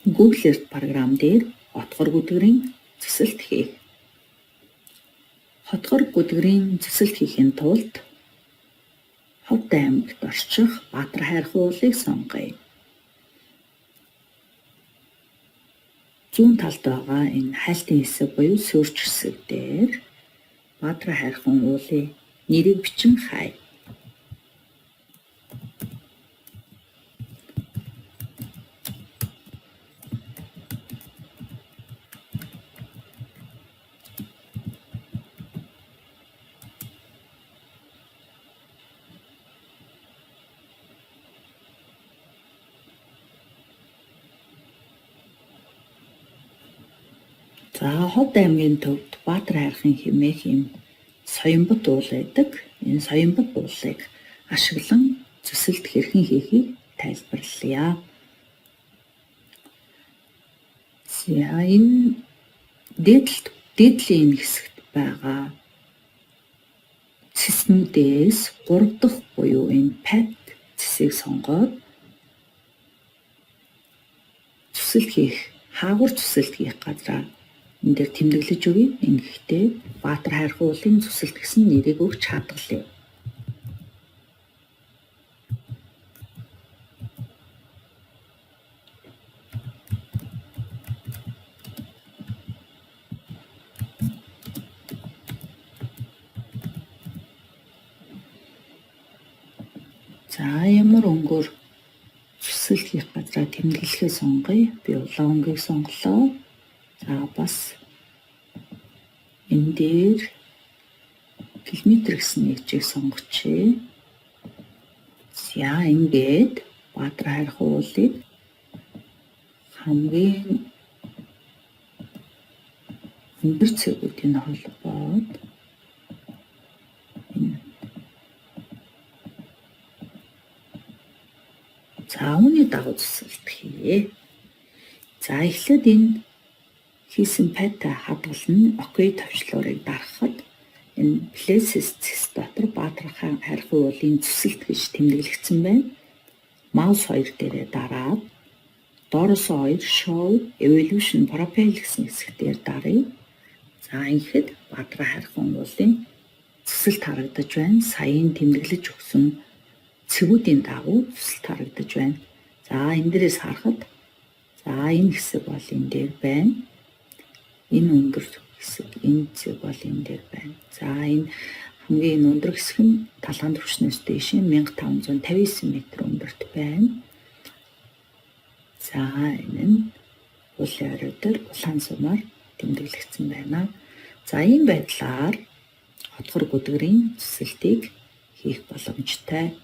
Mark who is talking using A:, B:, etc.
A: Google Earth програм дээр хотгор гүдгэрийн цэцэлт хийх. Хотгор гүдгэрийн цэцэлт хийхин тулд Ховд аймагт орчих Баатар хайрхан уулыг сонгоё. Зүүн талд байгаа энэ хайлтын хэсэг буюу сөрч хэсэг дээр Баатар хайрхан уулын нэрийг бичин хай. За Ховд аймгийн төвд Баатар хайрхан хэмээх юм соёмбот уул байдаг. Энэ соёмбот уулыг ашиглан цэцэлт хэрхэн хийхийг тайлбарлая. За энэ дээдлийн хэсэгт байгаа цэснүүдээс 3 дахь буюу энэ пад цэсийг сонгоод цэцэлт хийх, хаагур цэцэлт хийх газраа энэ дээр тэмдэглэж өгье. Ингэхдээ Баатар хайрхан уулын цэцэлт гэсэн нэрийг өгч хадгалъя. За ямар өнгөөр цэцэлт хийх газраа тэмдэглэхээ сонгоё. Би улаан өнгийг сонголоо. За бас энэ дээр километр гэсэн нэгжийг сонгочихъя. За ингээд Баатар хайрхан уулыг хамгийн өндөр цэгүүдийн холбоод үүний дагуу цэцэлт хийе. За эхлээд энэ хийсэн пад хадгална. Окей товчлуурыг дарахад энэ places цэс дотор Баатар хайрхан уулын цэцэлт гэж тэмдэглэгдсэн байна. Маус 2 дээрээ дараад доороос 2 show evolution profile гэсэн хэсгээр даръя. За ингэхэд Баатар хайрхан уулын цэцэлт харагдаж байна. Саяын тэмдэглэж өгсөн цэгүүдийн дагуу цэцэлт харагдаж байна. За энэ дээрээс харахад за энэ хэсэг бол энэ дээр байна. Энэ өндөр хэсэг энэ цэг бол энэ дээр байна. За энэ хамгийн өндөр хэсэг нь талхан түвшнээс дээш 1559 м өндөрт байна. За энэ нь уулын орой дээр улаан сумаар тэмдэглэгдсэн байна. За ийм байдлаар хотгор гүдгэрийн цэцэлтийг хийх боломжтой.